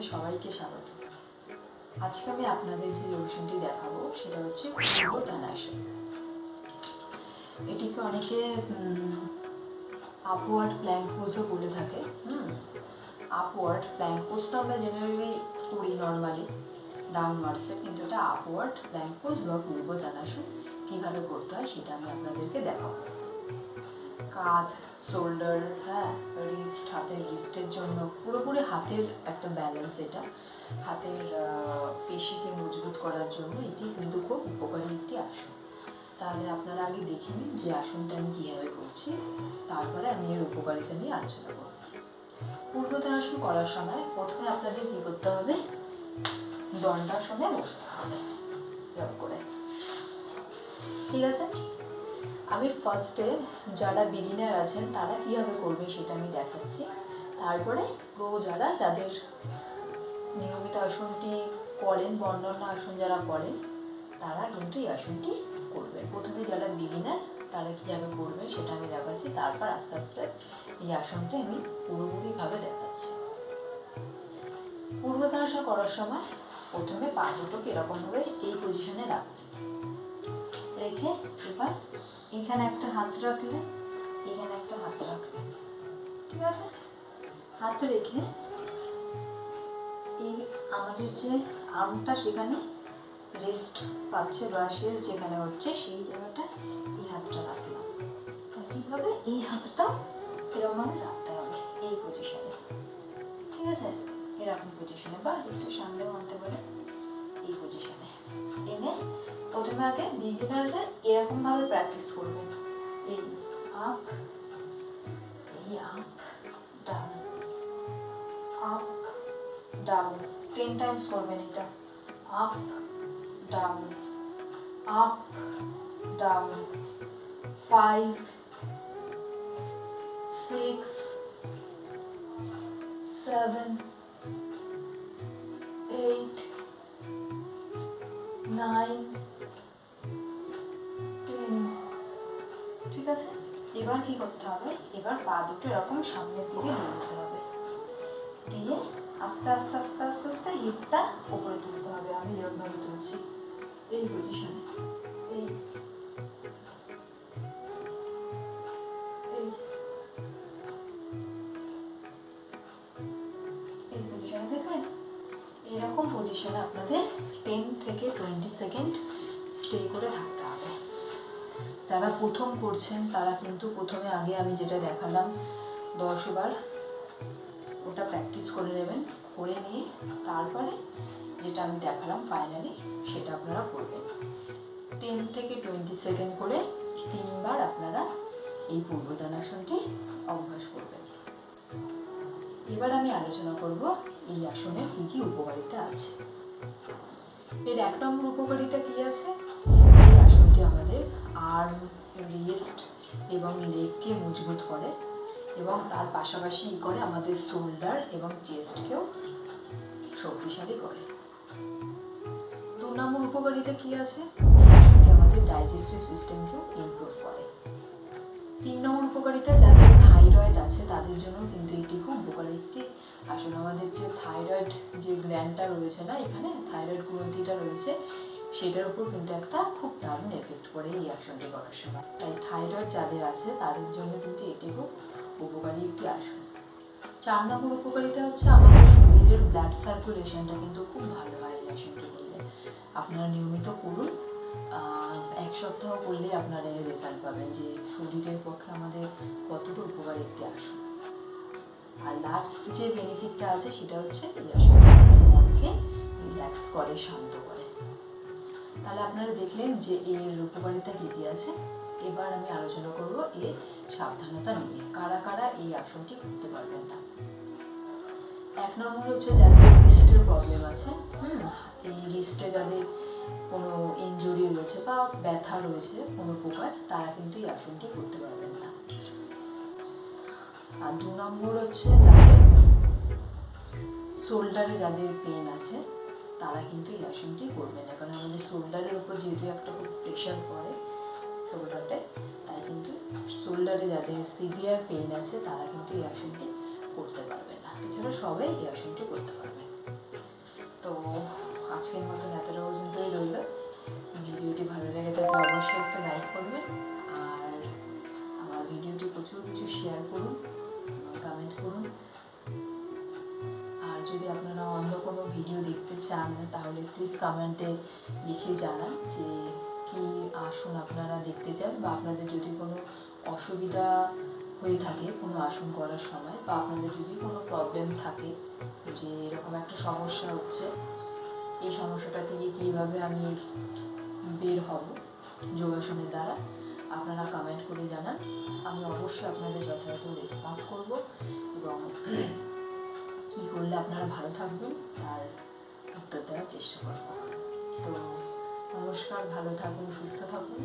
আপনাদের সবাইকে স্বাগত। আজকে আমি আপনাদের যে লোকেশনটি দেখাবো সেটা হচ্ছে পূর্বতানাসন। এটিকে অনেকে আপওয়ার্ড প্ল্যাঙ্ক পোজও বলে থাকে। আপওয়ার্ড প্ল্যাঙ্ক পোজ তো আমরা জেনারেলি করি নর্মালি ডাউনওয়ার্ডসে, কিন্তু এটা আপওয়ার্ড প্ল্যাঙ্ক পোজ বা পূর্বতানাসন কীভাবে করতে হয় সেটা আমি আপনাদেরকে দেখাবো। কাঁধ, শোল্ডার, রিস্ট, হাতের রিস্টের জন্য পুরোপুরি হাতের একটা ব্যালেন্স, এটা হাতের পেশিকে মজবুত করার জন্য এটি কিন্তু খুব উপকারী একটি আসন। তাহলে আপনারা আগে দেখে নিন যে আসনটা আমি কীভাবে করছি, তারপরে আমি এর উপকারিতা নিয়ে আলোচনা করব। পূর্বতানাসন করার সময় প্রথমে আপনাদের কী করতে হবে, দণ্ডাসনে বসতে হবে এরকম করে, ঠিক আছে? আমি ফার্স্টে যারা বিগিনার আছেন তারা কীভাবে করবে সেটা আমি দেখাচ্ছি। তারপরে যাদের নিয়মিত আসনটি করেন, বর্ণনা আসন যারা করেন তারা কিন্তু এই আসনটি করবেন। প্রথমে যারা বিগিনার তারা কীভাবে করবেন সেটা আমি দেখাচ্ছি, তারপর আস্তে আস্তে এই আসনটি আমি পুরোপুরিভাবে দেখাচ্ছি। পূর্বতানাসন করার সময় প্রথমে পা দুটোকে এরকমভাবে এই পজিশনে রাখবেন, রেখে এবার এখানে একটা হাত রাখলেন, এখানে একটা হাত রাখলেন, ঠিক আছে? হাত রেখে এই আমাদের যে আর্মটা সেখানে রেস্ট পাচ্ছে বা শেষ যেখানে হচ্ছে সেই জায়গাটা এই হাতটা রাখলাম। এইভাবে এই হাতটা এরকমভাবে রাখতে হবে এই পজিশনে, ঠিক আছে? এরকম পজিশনে বা একটু সামনেও আনতে পারে, এই পজিশনে এনে প্রথমে আগে বিগিনাররা এরকমভাবে প্র্যাকটিস করবেন। এই আপ, এই up down, up down 10 Times করবেন এটা। আপ ডাউন, আপ ডাউন, 5 6 7 8 9 10, ঠিক আছে? এবার কি করতে হবে, এবার পা দুটো এরকম সামনের দিকে দিয়ে দিতে হবে, দিয়ে আস্তে আস্তে আস্তে আস্তে আস্তে হিপটা উপরে তুলতে হবে। আমি এরকমভাবে তুলছি এই পজিশনে, এই এই পজিশনে দেখবেন। এরকম পজিশনে আপনাদের 10 থেকে 20 সেকেন্ড স্টে করে থাকতে হবে। যারা প্রথম করছেন তারা কিন্তু প্রথমে আগে আমি যেটা দেখালাম 10 বার ওটা প্র্যাকটিস করে নেবেন, করে নিয়ে তারপরে যেটা আমি দেখালাম ফাইনালি সেটা আপনারা করবেন। 10 থেকে 20 সেকেন্ড করে 3 বার আপনারা এই পূর্বতানাসনটি অভ্যাস করবেন। এবার আমি আলোচনা করব এই আসনের কী কী উপকারিতা আছে। এর 1 নম্বর উপকারিতা কী আছে, এই আসনটি আমাদের আর্ম, রিস্ট এবং লেগকে মজবুত করে এবং তার পাশাপাশি করে আমাদের শোল্ডার এবং চেস্টকেও শক্তিশালী করে। 2 নম্বর উপকারিতা কী আছে, এই আসনটি আমাদের ডাইজেস্টিভ সিস্টেমকেও ইমপ্রুভ করে। 3 নম্বর উপকারিতা, যাদের থাইরয়েড আছে তাদের জন্য কিন্তু এটি খুব উপকারী একটি আসন। আমাদের যে থাইরয়েড যে গ্ল্যান্ডটা রয়েছে না, এখানে থাইরয়েড গ্রন্থিটা রয়েছে, সেটার উপর কিন্তু একটা খুব দারুণ এফেক্ট পড়ে এই আসনটি করার সময়। তাই থাইরয়েড যাদের আছে তাদের জন্য কিন্তু এটি খুব উপকারী একটি আসন। 4 নম্বর উপকারিতা হচ্ছে আমাদের শরীরের ব্লাড সার্কুলেশনটা কিন্তু খুব ভালো হয় এই আসনটি করলে। আপনারা নিয়মিত করুন, 1 সপ্তাহ করলে আপনারা এর রেজাল্ট পাবেন যে শরীরের পক্ষে আমাদের কতটা উপকারী একটি আসন। আর লাস্ট যে বেনিফিটটা আছে সেটা হচ্ছে এই আসনটা আমাদের মনকে রিল্যাক্স করে, শান্ত করে। তাহলে আপনারা দেখলেন যে এর উপকারিতা কী কী আছে। এবার আমি আলোচনা করব এর সাবধানতা নিয়ে, কারা কারা এই আসনটি করতে পারবেন না। 1 নম্বর হচ্ছে যাদের রিস্টের প্রবলেম আছে, এই রিস্টে যাদের কোনো ইনজুরি রয়েছে বা ব্যথা রয়েছে কোনো প্রকার, তারা কিন্তু এই আসনটি করতে পারবেন না। আর 2 নম্বর হচ্ছে যাদের শোল্ডারে যাদের পেন আছে তারা কিন্তু এই আসনটি করবে না, কারণ আমাদের শোল্ডারের উপর যেহেতু একটা খুব প্রেশার পড়ে শোল্ডারে, তাই কিন্তু শোল্ডারে যাদের সিভিয়ার পেন আছে তারা কিন্তু এই আসনটি করতে পারবে না। এছাড়া সবাই এই আসনটি করতে পারবে। তো আজকের মতন এতটা পর্যন্তই রইল। ভিডিওটি ভালো লেগে থাকলে অবশ্যই একটা লাইক করবেন, আর আমার ভিডিওটি প্রচুর কিছু শেয়ার করুন, কমেন্ট করুন। আর যদি আপনারা অন্য কোনো ভিডিও দেখতে চান তাহলে প্লিজ কমেন্টে লিখে জানান যে কি আসন আপনারা দেখতে চান, বা আপনাদের যদি কোনো অসুবিধা হয়ে থাকে কোনো আসন করার সময়, বা আপনাদের যদি কোনো প্রবলেম থাকে যে এরকম একটা সমস্যা হচ্ছে, এই সমস্যাটা থেকে কীভাবে আমি বের হব যোগাসনের দ্বারা, আপনারা কমেন্ট করে জানান। আমি অবশ্যই আপনাদের যথাযথ রেসপন্স করব এবং কী করলে আপনারা ভালো থাকবেন তার উত্তর দেওয়ার চেষ্টা করব। তো নমস্কার, ভালো থাকুন, সুস্থ থাকুন।